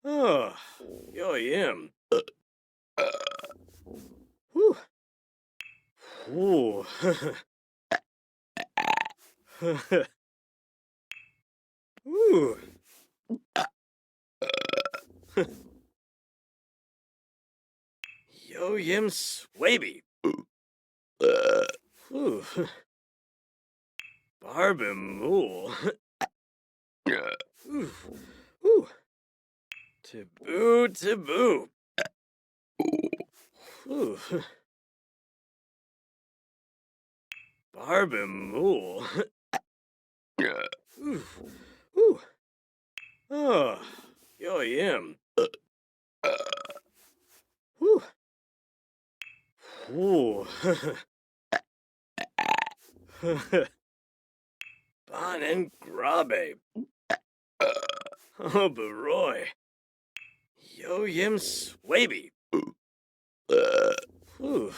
Oh, yo yim. Whew. Ooh. Ooh. Yo yim swaby. Ooh. Barbamool. Ooh. Ooh. Taboo, taboo. Ooh. Barbamool. Ooh. Ooh. Oh, yo yim. Ooh. Ooh. Bon and Grabe. Oh, Baroy. Yo yim swaby. Ooh.